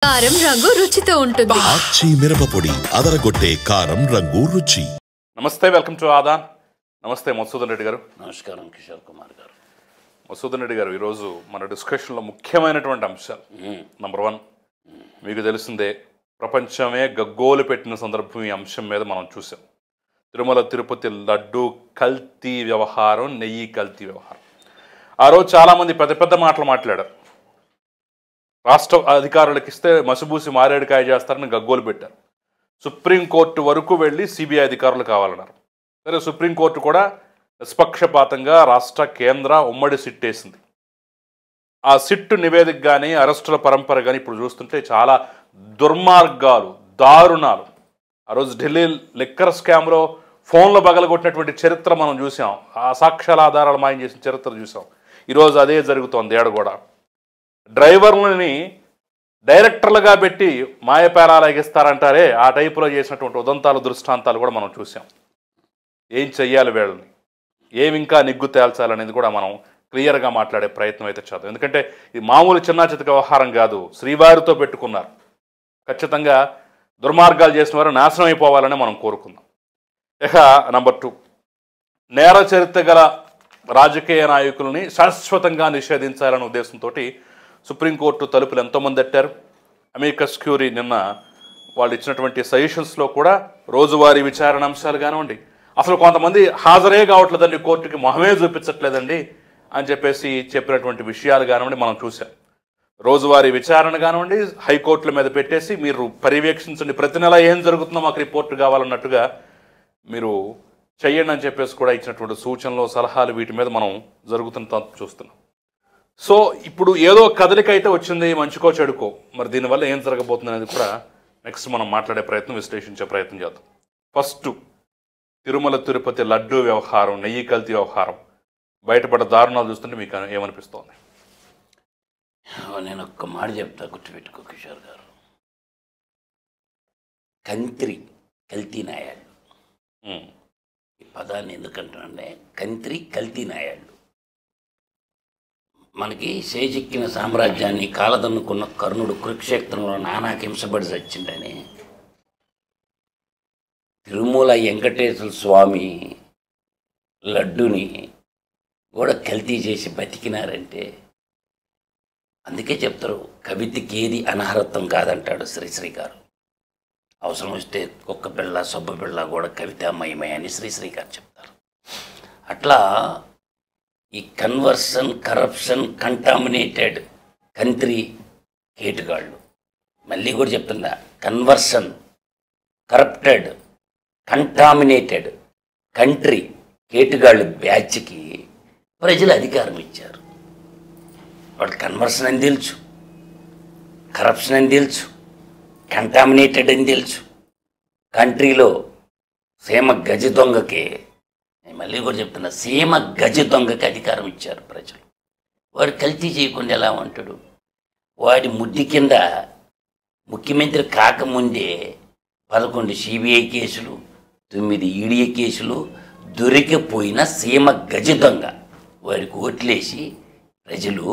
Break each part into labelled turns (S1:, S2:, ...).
S1: కారం రంగు రుచితో ఉంటుంది.
S2: ఆచి మిరపపొడి అదరగొట్టే కారం రంగు రుచి.
S3: నమస్తే, వెల్కమ్ టు ఆదాన్. నమస్తే మధుసూదన్ రెడ్డి గారు.
S4: నమస్కారం కిషోర్ కుమార్ గారు.
S3: మధుసూదన్ రెడ్డి గారు, ఈరోజు మన డిస్కషన్లో ముఖ్యమైనటువంటి అంశాలు. నంబర్ 1, మీకు తెలిసిందే, ప్రపంచమే గగ్గోలు పెట్టిన సందర్భం ఈ అంశం మీద మనం చూసాం. తిరుమల తిరుపతి లడ్డు కల్తీ వ్యవహారం, నెయ్యి కల్తీ వ్యవహారం. ఆ రోజు చాలామంది పెద్ద పెద్ద మాటలు మాట్లాడారు. రాష్ట్ర అధికారులకు ఇస్తే మసిబూసి మారేడుకాయ చేస్తారని గగ్గోలు పెట్టారు. సుప్రీంకోర్టు వరకు వెళ్ళి సిబిఐ అధికారులు కావాలన్నారు. సరే, సుప్రీంకోర్టు కూడా నిష్పక్షపాతంగా రాష్ట్ర కేంద్ర ఉమ్మడి సిట్ వేసింది. ఆ సిట్టు నివేదిక కానీ అరెస్టుల పరంపర కానీ ఇప్పుడు చూస్తుంటే చాలా దుర్మార్గాలు, దారుణాలు. ఆ రోజు ఢిల్లీ లిక్కర్ స్కామ్లో ఫోన్లు పగలగొట్టినటువంటి చరిత్ర మనం చూసాం. ఆ సాక్ష్యాల ఆధారాలు మాయం చేసిన చరిత్ర చూసాం. ఈరోజు అదే జరుగుతోంది. ఏడ కూడా డ్రైవర్లని డైరెక్టర్లుగా పెట్టి మాయపేరాలు ఎగిస్తారంటారే, ఆ టైపులో చేసినటువంటి ఉదంతాలు, దృష్టాంతాలు కూడా మనం చూసాం. ఏం చెయ్యాలి వీళ్ళని, ఏమి ఇంకా నిగ్గు తేల్చాలనేది కూడా మనం క్లియర్గా మాట్లాడే ప్రయత్నం అయితే చేద్దాం. ఎందుకంటే ఇది మామూలు చిన్న చితక వ్యవహారం కాదు. శ్రీవారితో పెట్టుకున్నారు. ఖచ్చితంగా దుర్మార్గాలు చేసిన వారు నాశనం అయిపోవాలని మనం కోరుకుందాం. ఇక నంబర్ 2, నేర చరిత్ర గల రాజకీయ నాయకులని శాశ్వతంగా నిషేధించాలనే ఉద్దేశంతో సుప్రీంకోర్టు తలుపులు ఎంతోమంది తట్టారు. అమికస్ క్యూరీ నిన్న వాళ్ళు ఇచ్చినటువంటి సజెషన్స్లో కూడా రోజువారీ విచారణ అంశాలు కానివ్వండి, అసలు కొంతమంది హాజరే కావట్లేదండి, కోర్టుకి మొహమే చూపించట్లేదండి అని చెప్పేసి చెప్పినటువంటి విషయాలు కానివ్వండి మనం చూసాం. రోజువారీ విచారణ కానివ్వండి హైకోర్టుల మీద పెట్టేసి మీరు పర్యవేక్షించండి, ప్రతి నెల ఏం జరుగుతుందో మాకు రిపోర్టు కావాలన్నట్టుగా మీరు చెయ్యండి అని చెప్పేసి కూడా ఇచ్చినటువంటి సూచనలు, సలహాలు, వీటి మీద మనం జరుగుతున్న చూస్తున్నాం. సో ఇప్పుడు ఏదో కదలిక అయితే వచ్చింది, మంచికో చెడుకో. మరి దీనివల్ల ఏం జరగబోతుంది అనేది కూడా నెక్స్ట్ మనం మాట్లాడే ప్రయత్నం, విశ్లేషించే ప్రయత్నం చేద్దాం. ఫస్ట్, తిరుమల తిరుపతి లడ్డు వ్యవహారం, నెయ్యి కల్తీ వ్యవహారం బయటపడ్డ దారుణాలు చూస్తుంటే మీకు ఏమనిపిస్తోంది?
S4: నేను ఒక్క మాట చెప్తా, గుర్తుపెట్టుకో కిషోర్ గారు. కల్తీ నాయాళ్ళు, ఈ పదాన్ని ఎందుకంటానంటే కల్తీ నాయాళ్ళు. మనకి చేజిక్కిన సామ్రాజ్యాన్ని కాలదన్నుకున్న కర్ణుడు కురుక్షేత్రంలో నానాకి హింసపడి చచ్చిండని తిరుమల వెంకటేశ్వర స్వామి లడ్డుని కూడా కల్తీ చేసి బతికినారంటే, అందుకే చెప్తారు కవితకి ఏది అనర్హతం కాదంటాడు శ్రీశ్రీ గారు. అవసరం వస్తే కుక్క పిల్ల, సొబ్బ పిల్ల కూడా కవితామయమయ అని శ్రీశ్రీ గారు చెప్తారు. అట్లా ఈ కన్వర్షన్, కరప్షన్, కంటామినేటెడ్ కంట్రీ కేటుగాళ్ళు, మళ్ళీ కూడా చెప్తున్నా, కన్వర్షన్, కరప్టెడ్, కంటామినేటెడ్ కంట్రీ కేటుగాళ్ళు బ్యాచ్కి ప్రజలు అధికారం ఇచ్చారు. వాడు కన్వర్షన్ అని తెలుసు, కరప్షన్ అని తెలుసు, కంటామినేటెడ్ అని తెలుసు. కంట్రీలో సీమ గజ దొంగకి, నేను మళ్ళీ కూడా చెప్తున్నా, సీమ గజ దొంగకి అధికారం ఇచ్చారు ప్రజలు. వాడు కల్తీ చేయకుండా ఎలా ఉంటాడు? వాడి ముడ్డి కింద ముఖ్యమంత్రి కాకముందే 11 సిబిఐ కేసులు, 9 ఈడీ కేసులు, దొరికిపోయిన సీమ గజ దొంగ వాడికి ఓట్లేసి ప్రజలు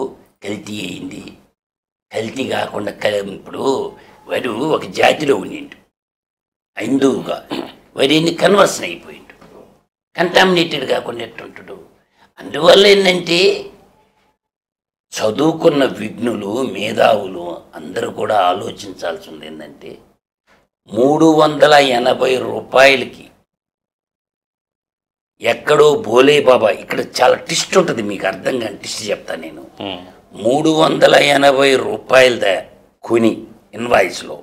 S4: కల్తీ అయింది, కల్తీ కాకుండా ఇప్పుడు వాడు ఒక జాతిలో ఉండిండు, హిందువుగా, వాడు ఎన్ని కన్వర్షన్ అయిపోయిండు, కంటామినేటెడ్ కాకుండా ఎట్టుంటాడు. అందువల్ల ఏంటంటే చదువుకున్న విఘ్నులు, మేధావులు అందరూ కూడా ఆలోచించాల్సింది ఏంటంటే, 380 రూపాయలకి ఎక్కడో బోలే బాబా, ఇక్కడ చాలా ట్విస్ట్ ఉంటుంది, మీకు అర్థం కాని ట్విస్ట్ చెప్తాను నేను. 380 రూపాయల కొని ఇన్వాయిస్లో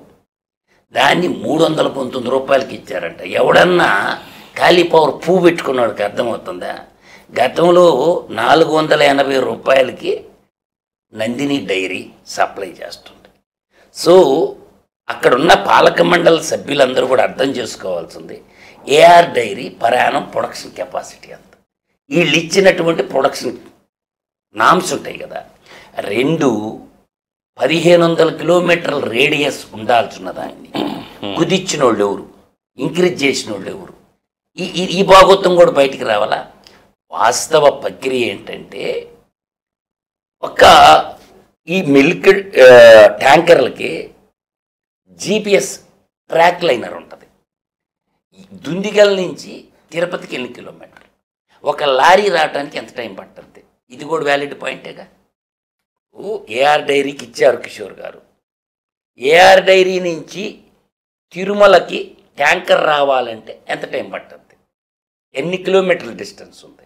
S4: దాన్ని 319 రూపాయలకి ఇచ్చారంట. ఎవడన్నా కాలీపవర్ పువ్వు పెట్టుకున్నాడికి అర్థమవుతుందా? గతంలో 480 రూపాయలకి నందిని డైరీ సప్లై చేస్తుంది. సో అక్కడున్న పాలక మండలి సభ్యులందరూ కూడా అర్థం చేసుకోవాల్సింది, ఏఆర్ డైరీ ప్రయాణం ప్రొడక్షన్ కెపాసిటీ అంత, వీళ్ళు ఇచ్చినటువంటి ప్రొడక్షన్ నామ్స్ ఉంటాయి కదా, 1500 కిలోమీటర్ల రేడియస్ ఉండాల్సిన దాన్ని కుదిచ్చిన వాళ్ళు ఎవరు, ఇంక్రీజ్ చేసిన వాళ్ళు ఎవరు? ఈ భాగోత్వం కూడా బయటికి రావాలా? వాస్తవ ప్రక్రియ ఏంటంటే, ఒక ఈ మిల్క్ ట్యాంకర్లకి GPS ట్రాక్ లైనర్ ఉంటుంది. దుందిగల్ నుంచి తిరుపతికి ఎన్ని కిలోమీటర్లు, ఒక లారీ రావడానికి ఎంత టైం పడుతుంది? ఇది కూడా వ్యాలిడ్ పాయింటేగా. ఏఆర్ డైరీకి ఇచ్చారు కిషోర్ గారు. ఏఆర్ డైరీ నుంచి తిరుమలకి ట్యాంకర్ రావాలంటే ఎంత టైం పడుతుంది? ఎన్ని కిలోమీటర్ల డిస్టెన్స్ ఉంది?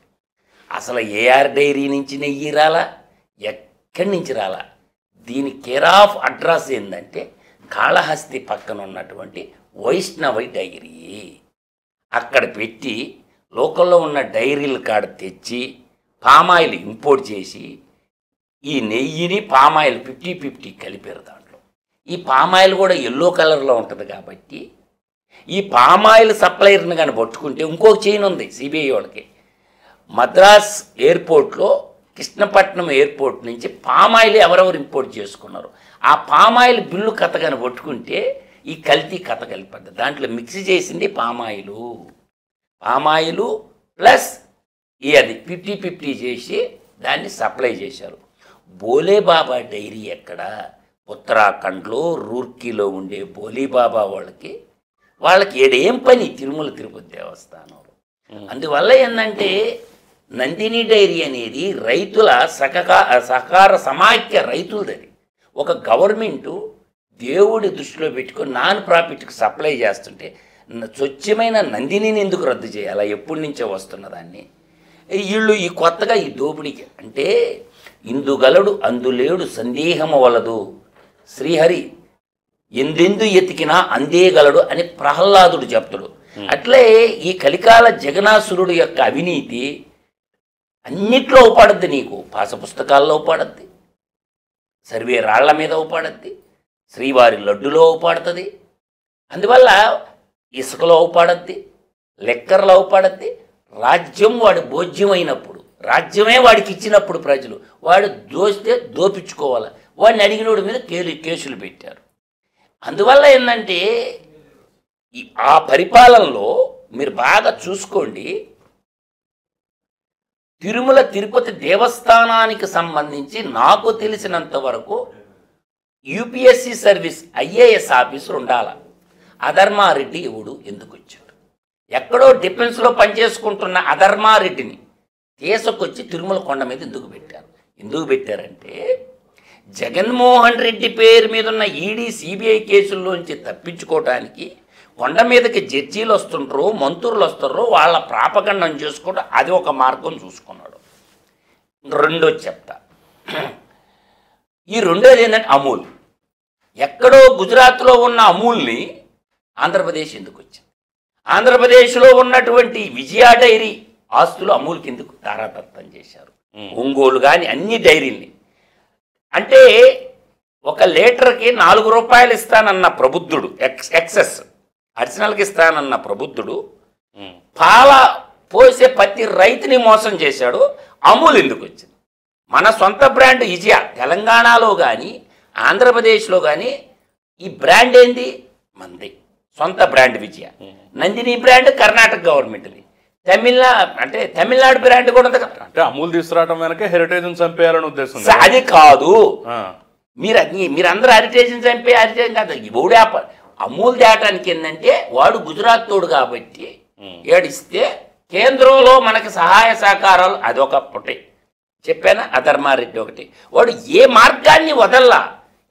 S4: అసలు ఏఆర్ డైరీ నుంచి నెయ్యి రాలా, ఎక్కడి నుంచి రాలా? దీని కేర్ ఆఫ్ అడ్రస్ ఏంటంటే కాళహస్తి పక్కన ఉన్నటువంటి వైష్ణవి డైరీ. అక్కడ పెట్టి లోకల్లో ఉన్న డైరీల కాడ తెచ్చి పామాయిల్ ఇంపోర్ట్ చేసి ఈ నెయ్యిని పామాయిల్ 50-50 కలిపారు దాంట్లో. ఈ పామాయిల్ కూడా ఎల్లో కలర్లో ఉంటుంది కాబట్టి ఈ పామాయిల్ సప్లయర్ని కానీ పట్టుకుంటే ఇంకొక చైన్ ఉంది సిబిఐ వాళ్ళకి. మద్రాస్ ఎయిర్పోర్ట్లో కృష్ణపట్నం ఎయిర్పోర్ట్ నుంచి పామాయిల్ ఎవరెవరు ఇంపోర్ట్ చేసుకున్నారు ఆ పామాయిల్ బిల్లు కథ కానీ పట్టుకుంటే ఈ కల్తీ కథ కలిపద్ది. దాంట్లో మిక్స్ చేసింది పామాయిలు ప్లస్ అది 50-50 చేసి దాన్ని సప్లై చేశారు. బోలేబాబా డైరీ ఎక్కడ? ఉత్తరాఖండ్లో రూర్కీలో ఉండే బోలీబాబా వాళ్ళకి ఏడేం పని తిరుమల తిరుపతి దేవస్థానంలో. అందువల్ల ఏంటంటే నందిని డైరీ అనేది రైతుల సహకార సమాఖ్య రైతులది. ఒక గవర్నమెంటు దేవుడి దృష్టిలో పెట్టుకొని నాన్ ప్రాఫిట్కి సప్లై చేస్తుంటే స్వచ్ఛమైన నందినిని ఎందుకు రద్దు చేయాలా? ఎప్పటి నుంచో వస్తున్న దాన్ని వీళ్ళు ఈ కొత్తగా ఈ దోపిడీకి అంటే ఇందుగలడు అందులేడు సందేహము వలదు శ్రీహరి ఎందెందు ఎతికినా అందేగలడు అని ప్రహ్లాదుడు చెప్తాడు. అట్లే ఈ కలికాల జగనాసురుడు యొక్క అవినీతి అన్నిట్లో ఉపడద్ది. నీకు పాస పుస్తకాల్లో ఉపడద్ది, సర్వే రాళ్ల మీద ఉపడద్ది, శ్రీవారి లడ్డులో ఉపడుతుంది, అందువల్ల ఇసుకలో ఉపడద్ది, లెక్కర్లో ఉపడద్ది. రాజ్యం వాడి భోజ్యం అయినప్పుడు, రాజ్యమే వాడికి ఇచ్చినప్పుడు ప్రజలు వాడు దోస్తే దోపించుకోవాలి. వాడిని అడిగినోడి మీద కేసులు పెట్టారు. అందువల్ల ఏంటంటే ఆ పరిపాలనలో మీరు బాగా చూసుకోండి. తిరుమల తిరుపతి దేవస్థానానికి సంబంధించి నాకు తెలిసినంత వరకు యూపీఎస్సీ సర్వీస్ ఐఏఎస్ ఆఫీసర్ ఉండాలి. అధర్మారెడ్డి ఎవడు ఎందుకు వచ్చాడు? ఎక్కడో డిఫెన్స్లో పనిచేసుకుంటున్న అధర్మారెడ్డిని తీసుకొచ్చి తిరుమల కొండ మీద ఎందుకు పెట్టారంటే జగన్మోహన్ రెడ్డి పేరు మీద ఉన్న ఈడీ సిబిఐ కేసుల్లోంచి తప్పించుకోవడానికి కొండ మీదకి జడ్జీలు వస్తుంటారు, మంత్రులు వస్తారు, వాళ్ళ ప్రాపగండం చేసుకోవడం అది ఒక మార్గం చూసుకున్నాడు. రెండోది చెప్తా. ఈ రెండోది ఏంటంటే అమూల్. ఎక్కడో గుజరాత్లో ఉన్న అమూల్ని ఆంధ్రప్రదేశ్ ఎందుకు వచ్చింది? ఆంధ్రప్రదేశ్లో ఉన్నటువంటి విజయ డైరీ ఆస్తులు అమూల్కి ఎందుకు తారాతత్వం చేశారు? ఒంగోలు కానీ అన్ని డైరీల్ని అంటే ఒక లీటర్కి 4 రూపాయలు ఇస్తానన్న ప్రబుద్ధుడు, ఎక్సెస్ అడిషనల్కి ఇస్తానన్న ప్రబుద్ధుడు పాల పోసే ప్రతి రైతుని మోసం చేశాడు. అమూల్ ఎందుకు వచ్చింది? మన సొంత బ్రాండ్ విజయ తెలంగాణలో కానీ ఆంధ్రప్రదేశ్లో కానీ ఈ బ్రాండ్ ఏంది? మంది సొంత బ్రాండ్ విజయ. నందిని బ్రాండ్ కర్ణాటక గవర్నమెంట్ది. తమిళనాడు బ్రాండ్ కూడా ఉంది.
S3: అంటే అమూల్ తీసుకురావడం వెనక హెరిటేజ్ చంపేయాలని ఉద్దేశం.
S4: అది కాదు, మీరందరూ హెరిటేజ్ చంపే హెరిటేజ్ కాదు. ఓడి అమూల్ తేటానికి ఏంటంటే వాడు గుజరాత్ తోడు కాబట్టి ఏడిస్తే కేంద్రంలో మనకి సహాయ సహకారాలు అదొకటి చెప్పానా. అధర్మారెడ్డి ఒకటి. వాడు ఏ మార్గాన్ని వదల్లా.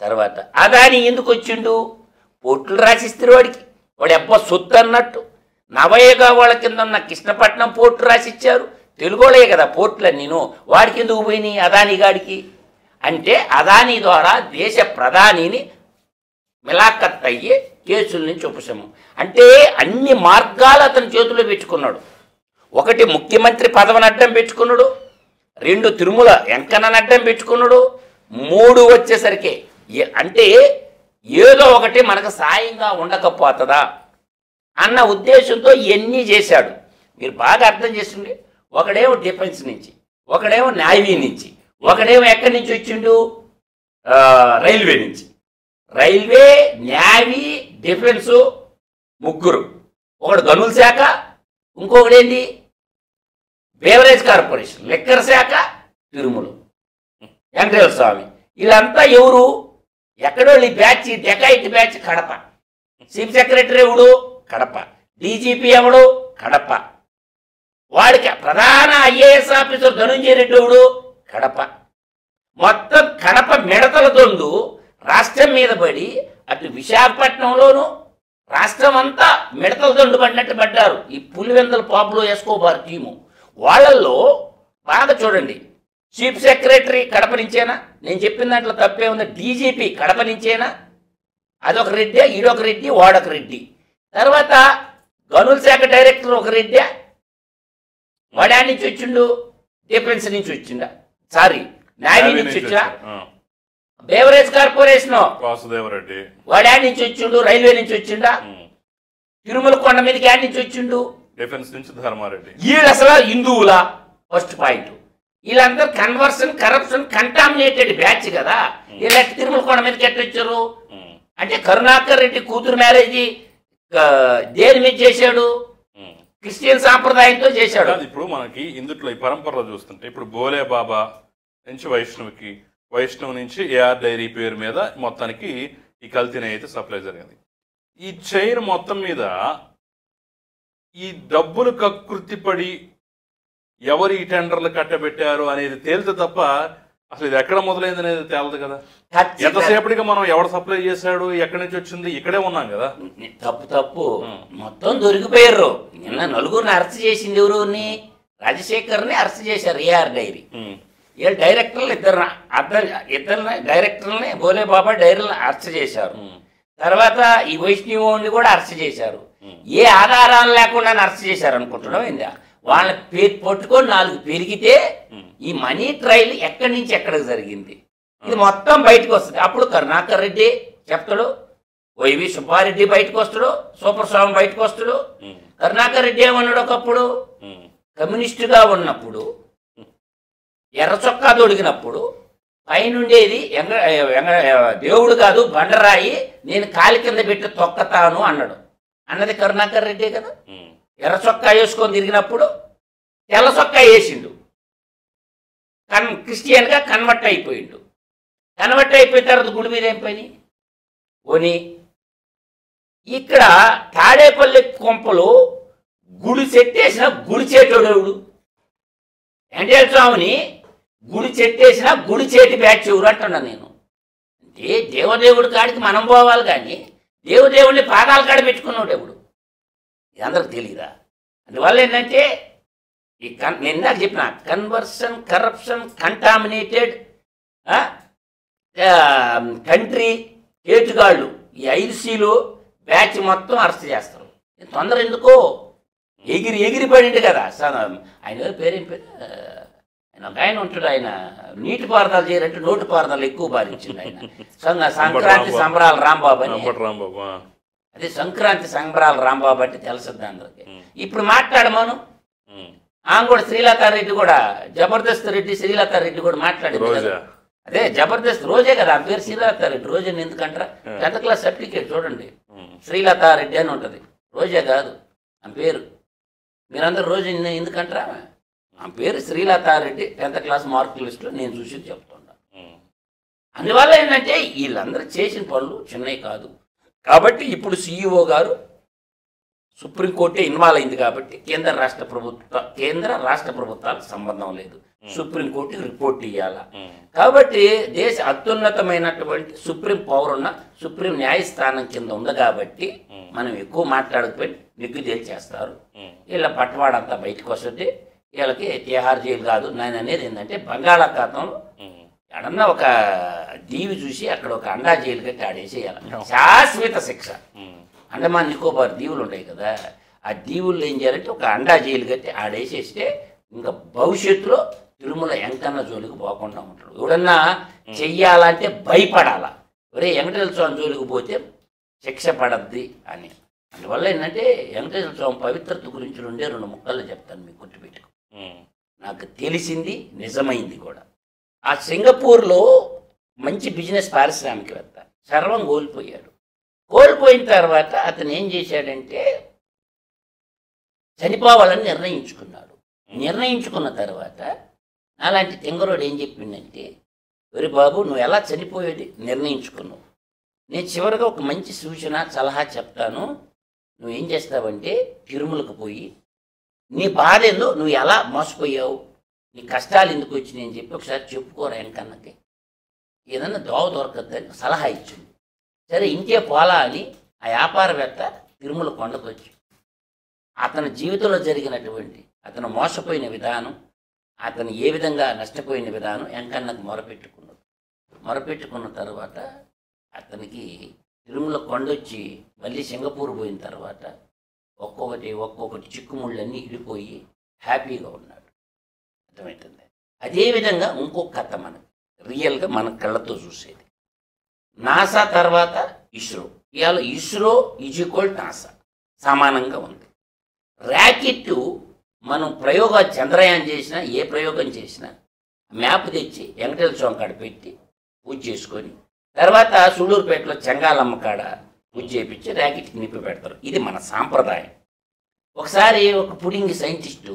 S4: తర్వాత అదాని ఎందుకు వచ్చిండు? పోర్టులు రాసిస్తే వాడు ఎబ్బ సొత్తు అన్నట్టు. నవయుగా వాళ్ళ కింద ఉన్న కృష్ణపట్నం పోర్టు రాసిచ్చారు. తెలుగోళే కదా పోర్టులన్నీ. వాడికి ఎందుకు పోయినాయి అదాని గాడికి? అంటే అదాని ద్వారా దేశ ప్రధానిని మిలాఖత్ అయ్యి కేసుల నుంచి ఉపశమం. అంటే అన్ని మార్గాలు అతని చేతిలో పెట్టుకున్నాడు. ఒకటి ముఖ్యమంత్రి పదవిని అడ్డం పెట్టుకున్నాడు, 2 తిరుమల వెంకన్నని అడ్డం పెట్టుకున్నాడు, 3 వచ్చేసరికి అంటే ఏదో ఒకటి మనకు సాయంగా ఉండకపోతుందా అన్న ఉద్దేశంతో ఇవన్నీ చేశాడు. మీరు బాగా అర్థం చేస్తుండే. ఒకడేమో డిఫెన్స్ నుంచి, ఒకడేమో నేవీ నుంచి, ఒకడేమో ఎక్కడి నుంచి వచ్చిండు? రైల్వే నుంచి. Railway, navy, defence 3. ఒకడు గనుల శాఖ, ఇంకొకడేంటి బేవరేజ్ కార్పొరేషన్, లెక్కర్ శాఖ తిరుమల వెంకటేశ్వర స్వామి. వీళ్ళంతా ఎవరు? ఎక్కడో ఈ batch dacoit batch Kadapa. Chief secretary ఎవడు కడప, డీజీపీ ఎవడు కడప, వాడికి ప్రధాన ఐఏఎస్ ఆఫీసర్ ధనుంజయ రెడ్డి ఎవడు కడప. మొత్తం కడప మిడతల దొండు రాష్ట్రం మీద పడి అటు విశాఖపట్నంలోను రాష్ట్రం అంతా మిడతల దొండు పడినట్టు పడ్డారు ఈ పులివెందుల పాపులో ఎస్కోబార్ టీము. వాళ్ళల్లో బాగా చూడండి, చీఫ్ సెక్రటరీ కడప నుంచేనా, నేను చెప్పిన దాంట్లో తప్పే ఉంది, డీజీపీ కడప నుంచేనా, అదొక రెడ్డి, ఈడొక రెడ్డి, వాడొక రెడ్డి. తర్వాత గనుల శాఖ డైరెక్టర్ ఒక రెడ్డి, వాడా నుంచి వచ్చిండు, డిఫెన్స్ నుంచి వచ్చిండా, సారీ నావీ నుంచి వచ్చా, బేవరేజ్ కార్పొరేషన్
S3: వాసుదేవరెడ్డి
S4: వాడా నుంచి వచ్చిండు, రైల్వే నుంచి వచ్చిండా, తిరుమల కొండ మీదకి యాడ్ నుంచి వచ్చిండు,
S3: డిఫెన్స్ నుంచి ధర్మారెడ్డి.
S4: వీళ్ళు అసలు హిందువులా ఫస్ట్ పాయింట్. వీళ్ళందరూ కన్వర్షన్ కరప్షన్ కంటామినేటెడ్ బ్యాచ్ కదా. వీళ్ళు తిరుమల కొండ మీదకి ఎట్టొచ్చారు అంటే కరుణాకర్ రెడ్డి కూతురు మ్యారేజీ దేని మీద చేశాడు, క్రిస్టియన్ సాంప్రదాయంతో చేశాడు.
S3: ఇప్పుడు మనకి ఇందుట్లో ఈ పరంపరలో చూస్తుంటే ఇప్పుడు బోలే బాబా నుంచి వైష్ణవికి, వైష్ణవ్ నుంచి ఏఆర్ డైరీ పేరు మీద మొత్తానికి ఈ కల్తీని అయితే సప్లై జరిగింది. ఈ చైన్ మొత్తం మీద ఈ డబ్బులు కకృతిపడి ఎవరు ఈ టెండర్లు కట్టబెట్టారు అనేది తేలితే తప్ప అసలు ఇది ఎక్కడ మొదలైంది అనేది తేలదు కదా. ఎంతసేపటిగా మనం ఎవరు సప్లై చేశాడు, ఎక్కడి నుంచి వచ్చింది, ఇక్కడే ఉన్నాం కదా.
S4: తప్పు మొత్తం దొరికిపోయారు. నిన్న నలుగురిని అరెస్ట్ చేసింది ఎవరుని, రాజశేఖర్ని అరెస్ట్ చేశారు ఏఆర్ డైరీ. వీళ్ళు డైరెక్టర్లు ఇద్దరు డైరెక్టర్లని బోలే బాబా డైరీలను అరెస్ట్ చేశారు. తర్వాత ఈ వైష్ణవుని కూడా అరెస్ట్ చేశారు. ఏ ఆధారాలు లేకుండా అరెస్ట్ చేశారు అనుకుంటున్నాం ఏందా. వాళ్ళ పేరు పట్టుకొని 4 పెరిగితే ఈ మనీ ట్రయల్ ఎక్కడి నుంచి ఎక్కడికి జరిగింది ఇది మొత్తం బయటకు వస్తుంది. అప్పుడు కరుణాకర్ రెడ్డి చెప్తాడు, వైవి సుబ్బారెడ్డి బయటకు వస్తాడు, సూపర్ స్వామి బయటకు వస్తాడు. కరుణాకర్ రెడ్డి ఏమన్నాడు, ఒకప్పుడు కమ్యూనిస్టుగా ఉన్నప్పుడు ఎర్ర చొక్కా దొడిగినప్పుడు పైనుండేది దేవుడు కాదు బండరాయి, నేను కాలి కింద పెట్టి తొక్కతాను అన్నాడు. అన్నది కరుణాకర్ రెడ్డి కదా. ఎర్ర చొక్కా వేసుకొని తిరిగినప్పుడు తెల్ల చొక్కా వేసిండు, క్రిస్టియన్గా కన్వర్ట్ అయిపోయిండు. కన్వర్ట్ అయిపోయిన తర్వాత గుడి మీద ఏం పని పోనీ. ఇక్కడ తాడేపల్లి కొంపలో గుడి చెట్టేసిన గుడి చేటోడేవుడు వెంకటేశ్వర స్వామిని గుడి చెట్టేసిన గుడి చేతి బ్యాచ్ ఎవరు అంటున్నా నేను. అంటే దేవదేవుడి కాడికి మనం పోవాలి కానీ దేవదేవుడిని పాదాల కాడ పెట్టుకున్నాడు ఎవడు, ఇది అందరికి తెలియదా. అందువల్ల ఏంటంటే ఈ నేను ఇందాక చెప్పిన కన్వర్షన్ కరప్షన్ కంటామినేటెడ్ కంట్రీ కేటుగాళ్ళు ఈ 5 Cలు బ్యాచ్ మొత్తం అరెస్ట్ చేస్తారు. తొందర ఎందుకో, ఎగిరి పడింది కదా. ఆయన పేరేం పేరు, ఆయన ఉంటాడు, ఆయన నీటిపారుదల చేయాలంటే నోటిపారుదల ఎక్కువ బాధించింది ఆయన. సంక్రాంతి సంబరాల రాంబాబు అని, అదే సంక్రాంతి సంబరాల రాంబాబు అంటే తెలుసుద్ది అందరికి. ఇప్పుడు మాట్లాడమను, ఆమె కూడా శ్రీలతారెడ్డి కూడా, జబర్దస్త్ రెడ్డి శ్రీలతారెడ్డి కూడా మాట్లాడింది కదా. అదే జబర్దస్త్ రోజే కదా, ఆ పేరు శ్రీలతారెడ్డి. రోజని ఎందుకంటారా, 10th క్లాస్ సర్టిఫికేట్ చూడండి, శ్రీలతారెడ్డి అని ఉంటుంది, రోజే కాదు ఆ పేరు. మీరందరూ రోజు ఎందుకంటారా, ఆ పేరు శ్రీలతారెడ్డి 10th క్లాస్ మార్కుల లిస్టులో నేను చూసి చెప్తున్నా. అందువల్ల ఏంటంటే వీళ్ళందరూ చేసిన పనులు చిన్నవి కాదు. కాబట్టి ఇప్పుడు CEO గారు సుప్రీంకోర్టే ఇన్వాల్వ్ అయింది కాబట్టి కేంద్ర రాష్ట్ర ప్రభుత్వాలకు సంబంధం లేదు, సుప్రీంకోర్టుకి రిపోర్ట్ ఇవ్వాలా. కాబట్టి దేశ అత్యున్నతమైనటువంటి సుప్రీం పవర్ ఉన్న సుప్రీం న్యాయస్థానం కింద ఉంది కాబట్టి మనం ఎక్కువ మాట్లాడకపోయి నిగ్గు తేల్చేస్తారు. వీళ్ళ పట్టవాడంతా బయటకు వస్తుంది, వీళ్ళకి తిహార్ జైలు కాదు. నేను అనేది ఏంటంటే బంగాళాఖాతంలో ఎడన్నా ఒక దీవి చూసి అక్కడ ఒక అండా జైలు కట్టి ఆడేసేయాలి, శాశ్వత శిక్ష. అండమాన్ నికోబార్ దీవులు ఉన్నాయి కదా, ఆ దీవుల్లో ఏం చేయాలంటే ఒక అండా జైలు కట్టి ఆడేసేస్తే ఇంకా భవిష్యత్తులో తిరుమల వెంకన్న జోలికి పోకుండా ఉంటాడు. ఎవడన్నా చెయ్యాలంటే భయపడాలా, ఒరే వెంకటేశ్వర స్వామి జోలికి పోతే శిక్ష పడద్ది అని. అందువల్ల ఏంటంటే వెంకటేశ్వర స్వామి పవిత్రత గురించి 2 ముక్కలు చెప్తాను మీకు, గుర్తుపెట్టుకో. నాకు తెలిసింది నిజమైంది కూడా. ఆ సింగపూర్లో మంచి బిజినెస్ పారిశ్రామికవేత్త సర్వం కోల్పోయాడు. కోల్పోయిన తర్వాత అతను ఏం చేశాడంటే చనిపోవాలని నిర్ణయించుకున్నాడు. నిర్ణయించుకున్న తర్వాత అలాంటి తెంగరోడు ఏం చెప్పిందంటే, ఒరే బాబు నువ్వు ఎలా చనిపోయేది నిర్ణయించుకున్నావు, నేను చివరిగా ఒక మంచి సూచన సలహా చెప్తాను. నువ్వేం చేస్తావంటే తిరుమలకు పోయి నీ బాధ ఏందో, నువ్వు ఎలా మోసపోయావు, నీ కష్టాలు ఎందుకు వచ్చినాయి అని చెప్పి ఒకసారి చెప్పుకోరా వెనకన్నకి. ఏదన్నా దోవ దొరకద్దని సలహా ఇచ్చింది. సరే ఇంకే పోలా అని ఆ వ్యాపారవేత్త తిరుమల కొండకు వచ్చి అతని జీవితంలో జరిగినటువంటి అతను మోసపోయిన విధానం, అతను ఏ విధంగా నష్టపోయిన విధానం వెంకన్నకు మొరపెట్టుకున్నాడు. మొరపెట్టుకున్న తర్వాత అతనికి తిరుమల కొండొచ్చి మళ్ళీ సింగపూర్ పోయిన తర్వాత ఒక్కొక్కటి చిక్కుముళ్ళన్నీ ఇడిపోయి హ్యాపీగా ఉన్నాడు. అర్థమవుతుంది. అదేవిధంగా ఇంకొక కథ మనకి రియల్గా మన కళ్ళతో చూసేది. నాసా తర్వాత ఇస్రో. ఇవాళ ఇస్రో ఈజ్ ఈక్వల్ నాసా సమానంగా ఉంది. ర్యాకెట్ మనం ప్రయోగాలు చంద్రయాన్ చేసినా ఏ ప్రయోగం చేసినా మ్యాప్ తెచ్చి వెంకటేశ్వర స్వామి కాడ పెట్టి పూజ చేసుకొని తర్వాత సూళ్ళూరుపేటలో చెంగాలమ్మ కాడ పూజ చేయించి ర్యాకెట్కి నిప్పి పెడతారు. ఇది మన సాంప్రదాయం. ఒకసారి ఒక పుడింగి సైంటిస్టు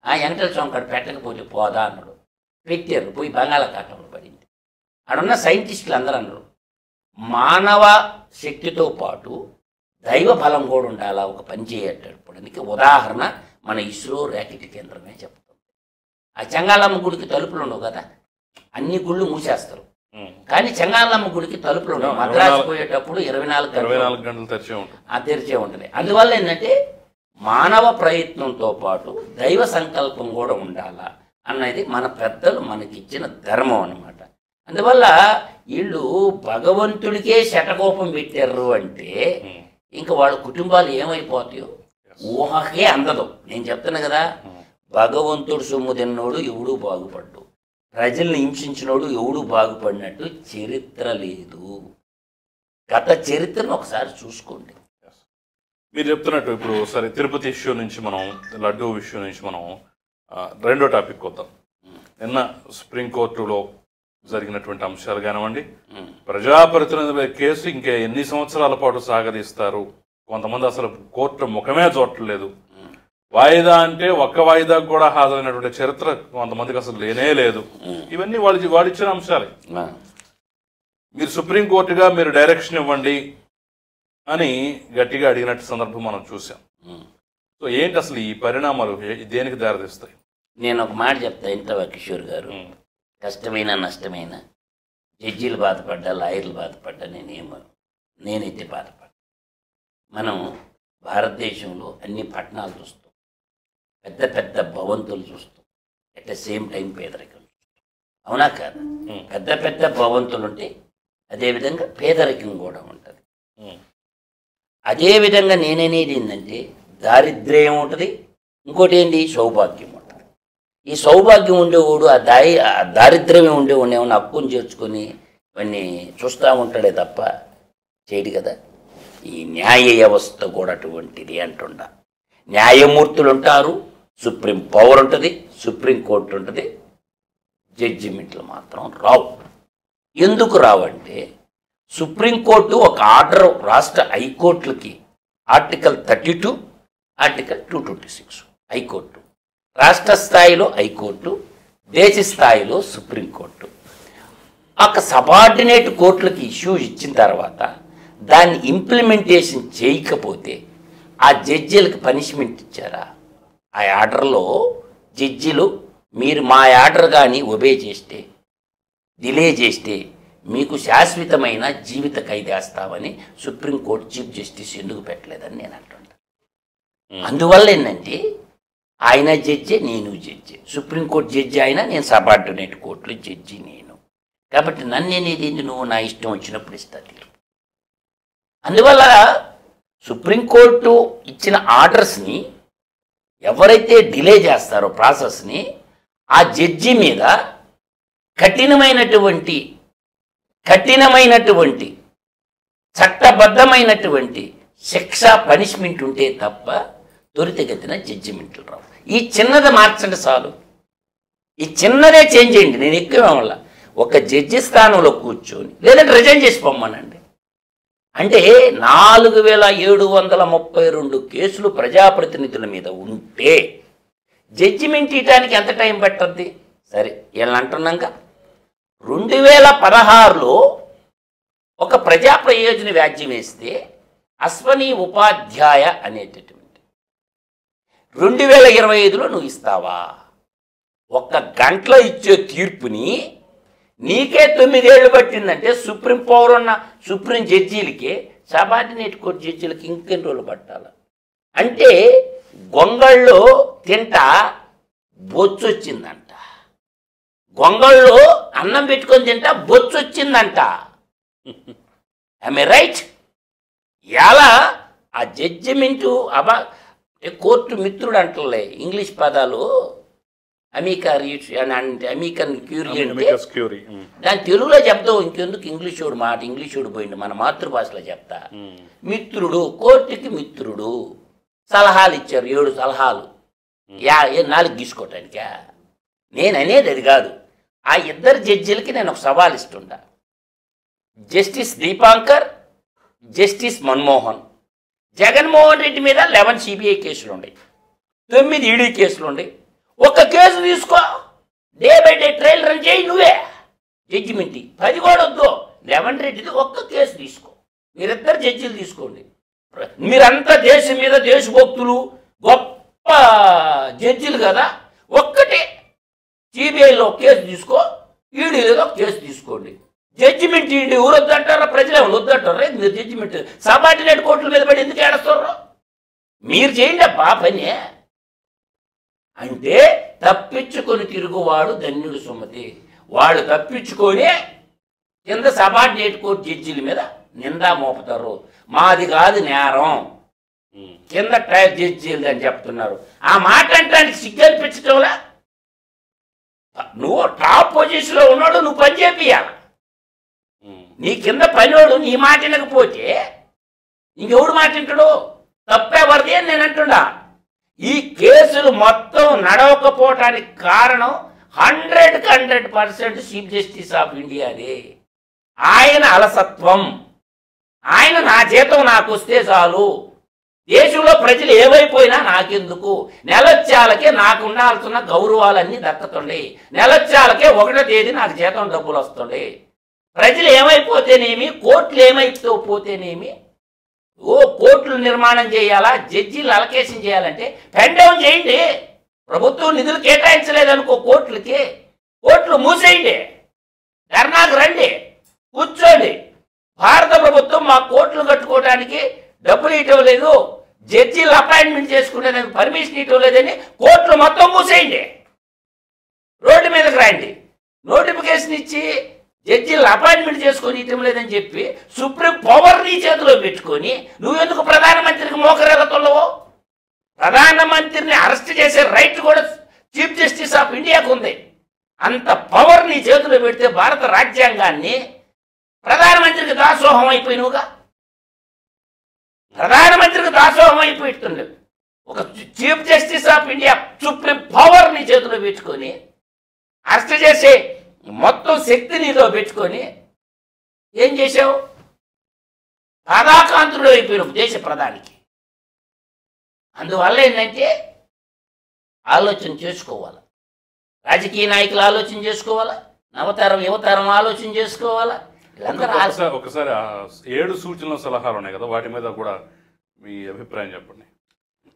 S4: ఆ వెంకటేశ్వర స్వామి కాడ పెట్టకపోతే పోదా అన్నాడు. పెట్టారు, పోయి బంగాళాఖాతంలో పడింది. ఆడున్న సైంటిస్టులు అందరూ అన్నారు మానవ శక్తితో పాటు దైవ బలం కూడా ఉండాలా ఒక పని చేయడానికి. ఉదాహరణ మన ఇస్రో ర్యాకెట్ కేంద్రమే చెప్తుంది. ఆ చెంగాలమ్మ గుడికి తలుపులు ఉండవు కదా, అన్ని గుళ్ళు మూసేస్తారు. కానీ చెంగాలమ్మ గుడికి తలుపులు ఉండవు. మద్రాసు పోయేటప్పుడు 24
S3: గంటలు
S4: తెరిచే ఉంటుంది. అందువల్ల ఏంటంటే మానవ ప్రయత్నంతో పాటు దైవ సంకల్పం కూడా ఉండాలా అన్నది మన పెద్దలు మనకిచ్చిన ధర్మం అన్నమాట. అందువల్ల వీళ్ళు భగవంతుడికే శటకోపం పెట్టారు అంటే ఇంకా వాళ్ళ కుటుంబాలు ఏమైపోతాయో ఊహకే అందదు. నేను చెప్తున్నా కదా, భగవంతుడు సొమ్ము తిన్నోడు ఎవడూ బాగుపడ్డు, ప్రజల్ని హింసించినోడు ఎవడూ బాగుపడినట్టు చరిత్ర లేదు. గత చరిత్రను ఒకసారి చూసుకోండి.
S3: మీరు చెప్తున్నట్టు ఇప్పుడు సరే తిరుపతి ఇష్యూ నుంచి మనం లడ్డూ ఇష్యూ నుంచి మనం రెండో టాపిక్ వద్దాం. నిన్న సుప్రీంకోర్టులో జరిగినటువంటి అంశాలు కానివ్వండి, ప్రజాప్రతినిధుల కేసు ఇంకా ఎన్ని సంవత్సరాల పాటు సాగదీస్తారు, కొంతమంది అసలు కోర్టు ముఖమే చూడట్లేదు, వాయిదా అంటే ఒక్క వాయిదాకు కూడా హాజరైనటువంటి చరిత్ర కొంతమందికి అసలు లేనే లేదు. ఇవన్నీ వాడిచ్చిన అంశాలే. మీరు సుప్రీంకోర్టుగా మీరు డైరెక్షన్ ఇవ్వండి అని గట్టిగా అడిగినట్టు సందర్భం మనం చూసాం. సో ఏంటి అసలు ఈ పరిణామాలు దేనికి దారితీస్తాయి?
S4: నేను ఒక మాట చెప్తా ఇంతవా కిషోర్ గారు, కష్టమైన నష్టమైన జడ్జీలు బాధపడ్డా లాయర్లు బాధపడ్డా నేనైతే బాధపడ్డా. మనం భారతదేశంలో అన్ని పట్టణాలు చూస్తాం, పెద్ద పెద్ద భవంతులు చూస్తాం, అట్ ద సేమ్ టైం పేదరికం చూస్తాం. అవునా కాదు? పెద్ద పెద్ద భవంతులు ఉంటే అదేవిధంగా పేదరికం కూడా ఉంటుంది. అదేవిధంగా నేననేది ఏంటంటే దారిద్ర్యం ఉంటుంది, ఇంకోటి ఏంటి సౌభాగ్యం ఉంటుంది. ఈ సౌభాగ్యం ఉండేవాడు ఆ దారిద్ర్యమే ఉండేవాడిని ఏమన్నా హక్కుని చేర్చుకొని ఇవన్నీ చూస్తూ ఉంటాడే తప్ప చేయడు కదా. ఈ న్యాయ వ్యవస్థ కూడా అటువంటిది అంటుండ. న్యాయమూర్తులు ఉంటారు, సుప్రీం పవర్ ఉంటుంది, సుప్రీంకోర్టు ఉంటుంది, జడ్జిమెంట్లు మాత్రం రావు. ఎందుకు రావంటే సుప్రీంకోర్టు ఒక ఆర్డర్ రాష్ట్ర హైకోర్టులకి ఆర్టికల్ 32, ఆర్టికల్ 226 హైకోర్టు, రాష్ట్ర స్థాయిలో హైకోర్టు, దేశ స్థాయిలో సుప్రీంకోర్టు. ఒక సబార్డినేట్ కోర్టులకి ఇష్యూ ఇచ్చిన తర్వాత దాన్ని ఇంప్లిమెంటేషన్ చేయకపోతే ఆ జడ్జీలకు పనిష్మెంట్ ఇచ్చారా? ఆ ఆర్డర్లో జడ్జీలు మీరు మా ఆర్డర్ కానీ ఒబే చేస్తే, డిలే చేస్తే మీకు శాశ్వతమైన జీవిత ఖైదేస్తామని సుప్రీంకోర్టు చీఫ్ జస్టిస్ ఎందుకు పెట్టలేదని నేను అంటున్నాను. అందువల్ల ఏంటంటే ఆయన జడ్జి, నేను జడ్జి, సుప్రీంకోర్టు జడ్జి ఆయన, నేను సబార్డినేట్ కోర్టులో జడ్జి నేను. కాబట్టి నన్ను అనేది నువ్వు నా ఇష్టం వచ్చినప్పుడు ఇస్తా తీరు. అందువల్ల సుప్రీంకోర్టు ఇచ్చిన ఆర్డర్స్ని ఎవరైతే డిలే చేస్తారో ప్రాసెస్ని, ఆ జడ్జి మీద కఠినమైనటువంటి చట్టబద్ధమైనటువంటి శిక్ష పనిష్మెంట్ ఉంటే తప్ప త్వరితగతిన జడ్జిమెంట్లు రావు. ఈ చిన్నది మార్చండి చాలు, ఈ చిన్నదే చేంజ్ చేయండి. నేను ఎక్కువ వల్ల ఒక జడ్జి స్థానంలో కూర్చొని లేదంటే రిజైన్ చేసి పొమ్మనండి. అంటే 4732 కేసులు ప్రజాప్రతినిధుల మీద ఉంటే జడ్జిమెంట్ ఇవ్వడానికి ఎంత టైం పట్టద్ది? సరే వీళ్ళని అంటున్నాక 2016లో ఒక ప్రజా ప్రయోజన వ్యాజ్యం వేస్తే అశ్వనీ ఉపాధ్యాయ అనేటటువంటి 2025లో నువ్వు ఇస్తావా? ఒక్క గంటలో ఇచ్చే తీర్పుని నీకే 9 ఏళ్ళు పట్టిందంటే సుప్రీం పవర్ ఉన్న సుప్రీం జడ్జీలకి సబార్డినేట్ కోర్టు జడ్జీలకి ఇంకెన్ని రోజులు పట్టాలి? అంటే గొంగళ్ళు తింటా బొచ్చొచ్చిందంట, గొంగళ్ళు అన్నం పెట్టుకొని తింటా బొచ్చొచ్చిందంట. I right? ఎలా ఆ జడ్జిమెంటు కోర్టు మిత్రుడు అంటలే ఇంగ్లీష్ పదాలు అమీకన్ క్యూరీ అంటే దాని తెలుగులో చెప్తావు, ఇంకెందుకు ఇంగ్లీషోడు మాట, ఇంగ్లీషోడు పోయింది, మన మాతృభాషలో చెప్తా. మిత్రుడు, కోర్టుకి మిత్రుడు, సలహాలు ఇచ్చారు 7 సలహాలు, 4 గీసుకోవటానికా? నేను అనేది అది కాదు. ఆ ఇద్దరు జడ్జీలకి నేను ఒక సవాల్ ఇస్తుంటా. Justice Dipankar, justice Manmohan. జగన్మోహన్ రెడ్డి మీద 11 సిబిఐ కేసులు ఉన్నాయి, 9 ఈడీ కేసులు ఉన్నాయి. ఒక్క కేసు తీసుకో, day by day trial run చేయి, నువ్వే జడ్జిమెంట్ 10 కూడా వద్దు. 11 రెడ్డిది ఒక్క కేసు తీసుకో, మీరిద్దరు జడ్జీలు తీసుకోండి. మీరంతా దేశం మీద దేశభక్తులు, గొప్ప జడ్జీలు కదా. ఒక్కటే సిబిఐలో కేసు తీసుకో, ఈడీలో కేసు తీసుకోండి. జడ్జిమెంట్ ఈడీ ఊరు వద్దంటారా? ప్రజలు ఏమైనా వద్దంటారా? మీరు జడ్జిమెంట్ సబార్డినేట్ కోర్టుల మీద పడి ఎందుకు ఏడుస్తారు? మీరు చేయండి అబ్బా పని. అంటే తప్పించుకొని తిరుగువాడు ధన్యుడు సుమతి. వాళ్ళు తప్పించుకొని కింద సబార్డినేట్ కోర్టు జడ్జీల మీద నిందా మోపుతారు. మాది కాదు నేరం, కింద ట్రయల్ జడ్జీలు అని చెప్తున్నారు. ఆ మాట అంటానికి సిగ్గు అనిపించటంలా? నువ్వు టాప్ పొజిషన్లో ఉన్నాడు, నువ్వు పని చేపియాలి. నీ కింద పనివాడు నీ మాట వినకపోతే ఇంకెవడు మాట వింటాడు? తప్పేవరది అని నేను అంటున్నా. ఈ కేసులు మొత్తం నడవకపోవటానికి కారణం 100% చీఫ్ జస్టిస్ ఆఫ్ ఇండియాదే. ఆయన అలసత్వం. ఆయన నా జీతం నాకు వస్తే చాలు, దేశంలో ప్రజలు ఏమైపోయినా నాకెందుకు, నెలొచ్చాలకే నాకు ఉండాల్సిన గౌరవాలన్నీ దక్కుతుండే, నెలొచ్చాలకే 1వ తేదీ నాకు జీతం డబ్బులు వస్తుండే, ప్రజలు ఏమైపోతేనేమి, కోర్టులు ఏమైపోతేనేమి. కోర్టులు నిర్మాణం చేయాలా, జడ్జీలు అలకేషన్ చేయాలంటే పెన్ డౌన్ చేయండి. ప్రభుత్వం నిధులు కేటాయించలేదనుకో కోర్టులకి, కోర్టులు మూసేయండి, ధర్నాకు రండి, కూర్చోండి. భారత ప్రభుత్వం మా కోర్టులు కట్టుకోవడానికి డబ్బులు ఇవ్వటం లేదు, జడ్జీలు అపాయింట్మెంట్ చేసుకునేదానికి పర్మిషన్ ఇవ్వటం లేదని కోర్టులు మొత్తం మూసేయండి, రోడ్డు మీదకి రండి. నోటిఫికేషన్ ఇచ్చి జడ్జీలు అపాయింట్మెంట్ చేసుకొని ఇవ్వటం లేదని చెప్పి సుప్రీం పవర్ నీ చేతిలో పెట్టుకొని నువ్వెందుకు ప్రధానమంత్రికి మోకరేలతోళ్ళవో? ప్రధానమంత్రిని అరెస్ట్ చేసే రైట్ కూడా చీఫ్ జస్టిస్ ఆఫ్ ఇండియాకు ఉంది. అంత పవర్ నీ చేతిలో పెడితే భారత రాజ్యాంగాన్ని ప్రధానమంత్రికి దాసోహం అయిపోయినవుగా. ప్రధానమంత్రికి దాసోహం అయిపోతుండే ఒక chief justice of India supreme power నీ చేతిలో పెట్టుకొని అరెస్ట్ చేసే మొత్తం శక్తి నీలో పెట్టుకొని ఏం చేసావు? కథాకాంతుడు అయిపోయిన దేశ ప్రధానికి. అందువల్ల ఏంటంటే ఆలోచన చేసుకోవాలి, రాజకీయ నాయకులు ఆలోచన చేసుకోవాలా, నవతరం యువతరం ఆలోచన చేసుకోవాలా.
S3: ఒకసారి 7 సూచనలు సలహాలు ఉన్నాయి కదా, వాటి మీద కూడా మీ అభిప్రాయం చెప్పండి.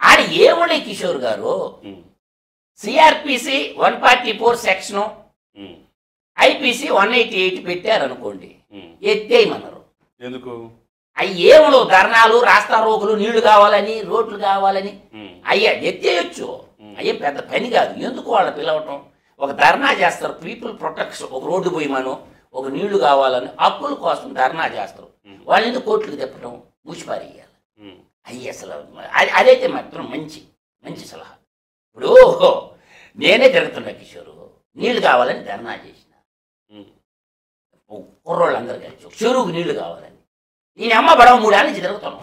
S4: అది ఏమున్నాయి కిషోర్ గారు? సిఆర్పిసి 144 సెక్షను, ఐపీసీ 188 పెట్టారనుకోండి, ఎత్తేయమన్నారు.
S3: ఎందుకు?
S4: అవి ఏముండవు, ధర్నాలు, రాస్తా రోగులు, నీళ్లు కావాలని, రోడ్లు కావాలని, అయ్యా ఎత్తేయచ్చు. అయ్యే పెద్ద పని కాదు. ఎందుకు వాళ్ళు పిలవటం? ఒక ధర్నా చేస్తారు, పీపుల్ ప్రొటెక్షన్, ఒక రోడ్డు పోయమను, ఒక నీళ్లు కావాలని, హక్కుల కోసం ధర్నా చేస్తారు. వాళ్ళు ఎందుకు కోర్టులకు తిప్పటం, మూసిపారేయాలి. అయ్యి అసలు అదైతే మాత్రం మంచి మంచి సలహా. ఇప్పుడు నేనే తిరుగుతున్నా కిషోరు, నీళ్లు కావాలని ధర్నా చేసిన, కుర్రోళ్ళందరూ కలిసి చెరువుకు నీళ్లు కావాలని, నేను అమ్మ బడవ 3 ఏళ్ళ నుంచి తిరుగుతాను,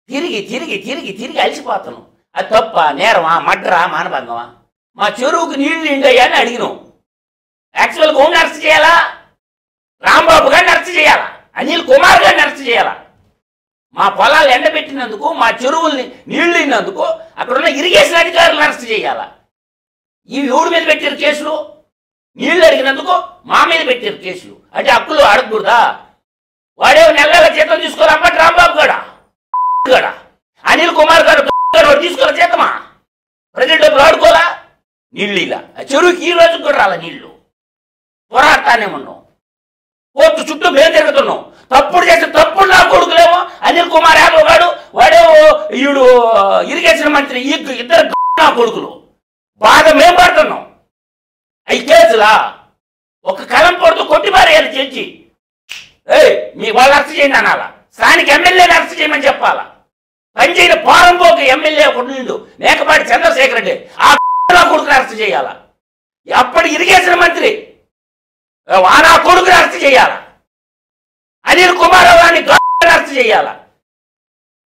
S4: తిరిగి తిరిగి తిరిగి తిరిగి అలసిపోతాను. అది తప్ప, నేరమా, మడ్రా, మానభంగమా? మా చెరువుకు నీళ్లు నిండయ్యా అని అడిగినాం. యాక్చువల్గా హోమ్ అరెస్ట్ చేయాలా, రాంబాబు గారిని అరెస్ట్ చేయాలా, అనిల్ కుమార్ గారిని అరెస్ట్ చేయాలా? మా పొలాలు ఎండబెట్టినందుకు, మా చెరువుల్ని నీళ్లు ఇన్నందుకు అక్కడున్న ఇరిగేషన్ అధికారులను అరెస్ట్ చేయాలా? ఈ ఎవడి మీద పెట్టారు కేసులు? నీళ్లు అడిగినందుకు మా మీద పెట్టారు కేసులు. అంటే హక్కులు అడగకూడదా? వాడే నెల జీతం తీసుకోవాలన్నమాట రాంబాబు గడ అనిల్ కుమార్ గారు తీసుకోవాలి జీతమా? ప్రజలు డబ్బులు ఆడుకోవాలా? నీళ్ళు ఇలా చెరువుకి ఈ రోజు కూడా రాలా నీళ్లు. పోరాడతానే ఉన్నాం, కోర్టు చుట్టూ మేము తిరుగుతున్నాం. తప్పుడు చేస్తే తప్పుడు నా కొడుకులేమో అనిల్ కుమార్ యాదవ్ గాడు, వాడేమో ఈడు ఇరిగేషన్ మంత్రి, ఇద్దరు నా కొడుకులు. బాధ మేము పడుతున్నాం. అవి కేసులా? ఒక కలం పొడుతూ కొట్టిపారేయాలి జడ్జి. మీ వాళ్ళు అరెస్ట్ చేయండి అనాలా? స్థానిక ఎమ్మెల్యేని అరెస్ట్ చేయమని చెప్పాలా? పనిచేయని పారంపోక ఎమ్మెల్యే ఒకటి మేకపాటి చంద్రశేఖర్ రెడ్డి ఆ కొడుకుని అరెస్ట్ చేయాలా? అప్పటి ఇరిగేషన్ మంత్రి నా కొడుకుని అరెస్ట్ చేయాలా? అనిల్ కుమార్ గారిని అరెస్ట్ చేయాలా?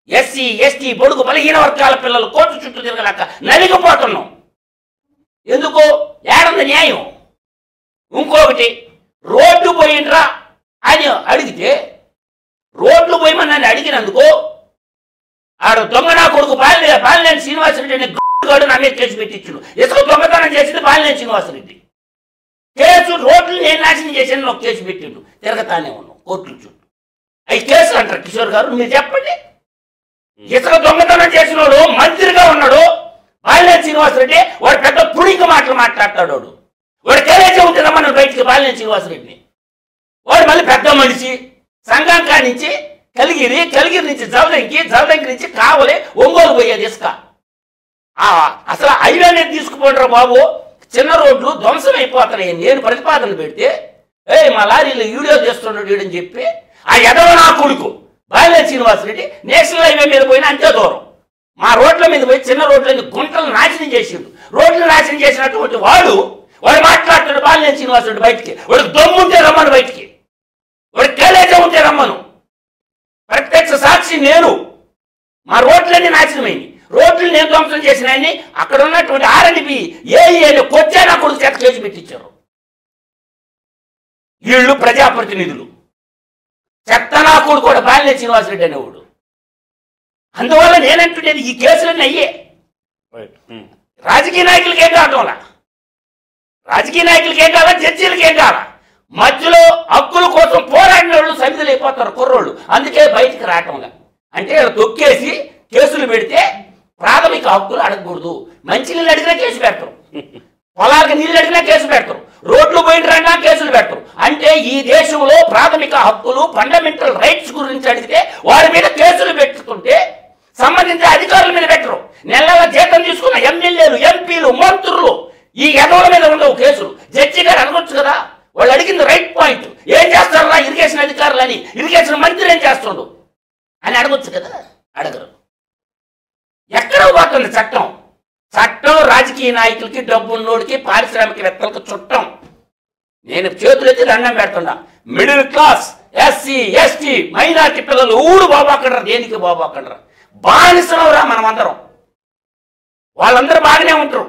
S4: ఎస్సీ ఎస్టీ బడుగు బలహీన వర్గాల పిల్లలు కోర్టు చుట్టూ తిరగలేక నలిగిపోతున్నాం. ఎందుకు? ఏడుంది న్యాయం? ఇంకొకటి, రోడ్డు పోయిండ్రా అని అడిగితే, రోడ్లు పోయమని నన్ను అడిగినందుకు ఆడు దొంగ నా కొడుకు పాలినేని శ్రీనివాసరెడ్డి గాడు నా మీద కేసు పెట్టించుడు. ఇసుక దొంగతనం చేసింది పాలినేని శ్రీనివాసరెడ్డి. కేసు రోడ్లు నేను నాశనం చేశాను ఒక కేసు పెట్టిండు. తిరగతానే ఉన్నాం కోర్టుల చుట్టూ. అవి కేసులు అంటారు. కిషోర్ గారు మీరు చెప్పండి. ఇసుక దొంగతనం చేసినోడు మంత్రిగా ఉన్నాడు పాలినేని శ్రీనివాసరెడ్డి. వాడు పెద్ద పుడింక మాటలు మాట్లాడతాడు. వాడు తెలియజే ఉంటుంది మన బయటికి పాలినేని శ్రీనివాసరెడ్డిని. వాడు మళ్ళీ పెద్ద మనిషి సంఘం కానించి కలిగిరి నుంచి జలదంకి నుంచి కావలి ఒంగోలు పోయేది ఇసుక. అసలు హైవే అనేది తీసుకుపోండ్రా బాబు, చిన్న రోడ్లు ధ్వంసం అయిపోతున్నాయి. నేను ప్రతిపాదన పెడితే మా లారీలో వీడియో చేస్తున్నాడు వీడని చెప్పి ఆ ఎదవ నా కొడుకు పాలినేని శ్రీనివాసరెడ్డి నేషనల్ హైవే మీద పోయినా అంతే దూరం మా రోడ్ల మీద పోయి చిన్న రోడ్లని గుంటలు నాశనం చేసిండు. రోడ్లు నాశనం చేసినటువంటి వాడు మాట్లాడుతాడు పాలినేని శ్రీనివాసరెడ్డి బయటికి. వాడికి దమ్ముంటే రమ్మను బయటికి, వాడికి కలేజా ఉంటే రమ్మను. ప్రత్యక్ష సాక్షి నేను. మా రోడ్లన్నీ నాశనమైంది. రోడ్లు నేను ధ్వంసం చేసిన ఆయన్ని అక్కడ ఉన్నటువంటి ఆర్ఎండ్బి ఏఈఏని కొచ్చే నా కొడుకు చేత కేసు పెట్టించారు. వీళ్ళు ప్రజాప్రతినిధులు. చెత్త నా కొడుకు కూడా పాలినేని శ్రీనివాసరెడ్డి అనేవాడు. అందువల్ల నేనంటుండేది ఈ కేసులన్నీ అయ్యే. రాజకీయ నాయకులకి ఏం కావటంలా, రాజకీయ నాయకులకి ఏం కావాలా, జడ్జీలకి ఏం కావాలా? మధ్యలో హక్కుల కోసం పోరాడిన వాళ్ళు సమితులు అయిపోతారు కుర్రోళ్ళు. అందుకే బయటికి రావటంలా. అంటే తొక్కేసి కేసులు పెడితే ప్రాథమిక హక్కులు అడగకూడదు. మంచినీళ్ళు అడిగినా కేసు పెడతారు, పొలాలకు నీళ్ళు అడిగినా కేసు పెడతారు, రోడ్లు పోయినరన్నా కేసులు పెడతారు. అంటే ఈ దేశంలో ప్రాథమిక హక్కులు ఫండమెంటల్ రైట్స్ గురించి అడిగితే వారి మీద కేసులు పెట్టుకుంటే సంబంధించిన అధికారుల మీద పెట్టరు. నెల జీతం తీసుకున్న ఎమ్మెల్యేలు, ఎంపీలు, మంత్రులు ఈ ఎదవుల మీద ఉండవు కేసులు. జడ్జి గారు అడగొచ్చు కదా, వాళ్ళు అడిగింది రైట్ పాయింట్. ఏం చేస్తారా ఇరిగేషన్ అధికారులు అని, ఇరిగేషన్ మంత్రి ఏం చేస్తుండు అని అడగొచ్చు కదా, అడగరు. ఎక్కడ పోతుంది చట్టం? చట్టం రాజకీయ నాయకులకి, డబ్బున్నోడికి, పారిశ్రామికవేత్తలకు చుట్టం. నేను చేతులెత్తి దండం పెడుతున్నా. Middle class, SC, ST, minority పిల్లలు ఊడు బాబాకండ్రా. దేనికి బాబాకండ్రా? బానిసనవరా మనమందరం. వాళ్ళందరూ బాగానే ఉంటారు.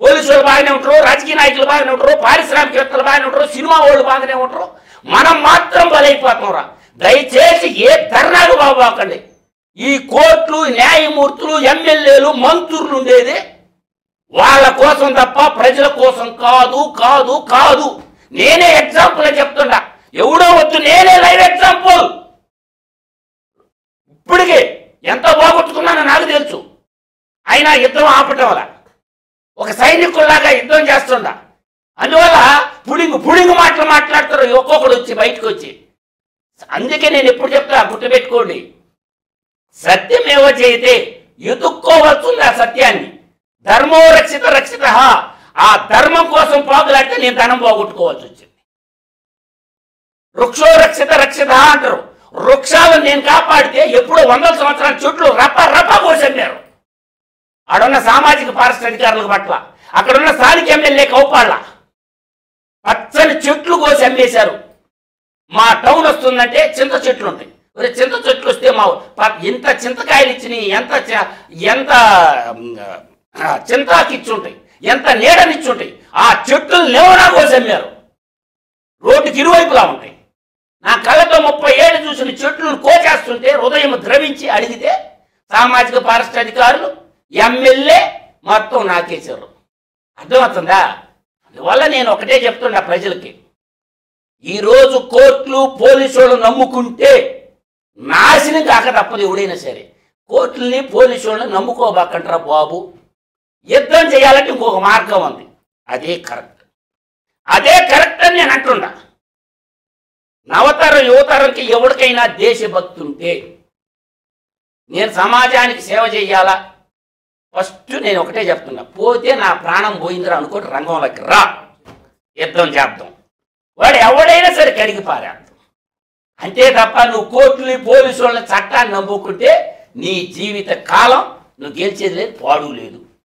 S4: పోలీసు వాళ్ళు బాగానే ఉంటారు, రాజకీయ నాయకులు బాగానే ఉంటారు, పారిశ్రామికవేత్తలు బాగానే ఉంటారు, సినిమా వాళ్ళు బాగానే ఉంటారు. మనం మాత్రం బలైపోతాం రా. దయచేసి ఏ ధర్నాలు బాబాకండి. ఈ కోర్టులు, న్యాయమూర్తులు, ఎమ్మెల్యేలు, మంత్రులు ఉండేది వాళ్ళ కోసం తప్ప ప్రజల కోసం కాదు కాదు కాదు. నేనే ఎగ్జాంపుల్ అని చెప్తున్నా. ఎవడో వద్దు, నేనే లైవ్ ఎగ్జాంపుల్. ఇప్పటికే ఎంత బాగొట్టుకున్నానో నాకు తెలుసు. అయినా యుద్ధం ఆపటం వల్ల ఒక సైనికుల్లాగా యుద్ధం చేస్తుండా. అందువల్ల పుడింగు మాటలు మాట్లాడతారు ఒక్కొక్కడు వచ్చి బయటకు వచ్చి. అందుకే నేను ఎప్పుడు చెప్తా, గుర్తుపెట్టుకోండి, సత్యమేవ జయతే. ఎదుక్కోవచ్చుంది ఆ సత్యాన్ని. ధర్మో రక్షిత రక్షిత. ఆ ధర్మం కోసం పోగలాడితే నేను ధనం పోగొట్టుకోవాల్సి వచ్చింది. వృక్షో రక్షిత రక్షిత అంటారు. వృక్షాలను నేను కాపాడితే ఎప్పుడో 100 సంవత్సరాల చెట్లు రప్ప కోసన్నారు. అక్కడున్న సామాజిక ఫారెస్ట్ అధికారుల పట్ల, అక్కడున్న స్థానిక ఎమ్మెల్యే కౌపాళ్ళ పచ్చని చెట్లు కోసి అమ్మేశారు. మా టౌన్ వస్తుందంటే చింత చెట్లు ఉంటాయి. చింత చెట్లు వస్తే మా ఎంత చింతకాయలు ఇచ్చినాయి, ఎంత చింతాకిచ్చుంటాయి, ఎంత నీడనిచ్చుంటాయి. ఆ చెట్లు లేవనా కోసి అమ్మారు. రోడ్డుకి ఇరువైపులా ఉంటాయి. నా కళ్ళతో 30 ఏళ్ళు చూసిన చెట్లను కోచేస్తుంటే హృదయం ద్రవించి అడిగితే సామాజిక ఫారెస్ట్ అధికారులు, ఎమ్మెల్యే మొత్తం నాకేశారు. అర్థమవుతుందా? ఇవల్ల నేను ఒకటే చెప్తున్నా ప్రజలకి, ఈరోజు కోర్టులు పోలీసు వాళ్ళు నమ్ముకుంటే నాశనం కాక తప్పదు. ఎవడైనా సరే కోర్టుల్ని పోలీసు వాళ్ళని నమ్ముకోబాకంటారా బాబు. యుద్ధం చేయాలంటే ఇంకొక మార్గం ఉంది, అదే కరెక్ట్. అదే కరెక్ట్ అని నేను అంటున్నా. నవతరం యువతరంకి ఎవరికైనా దేశభక్తి ఉంటే, నేను సమాజానికి సేవ చేయాలా, ఫస్ట్ నేను ఒకటే చెప్తున్నా, పోతే నా ప్రాణం పోయిందిరా అనుకోటి రంగంలోకి రా, యుద్ధం చేద్దాం. వాడు ఎవడైనా సరే కడిగి పారేద్దాం. అంతే తప్ప నువ్వు కోర్టుని పోలీసు వాళ్ళని చట్టాన్ని నమ్ముకుంటే నీ జీవిత కాలం నువ్వు గెలిచేది లేదు, పాడు లేదు.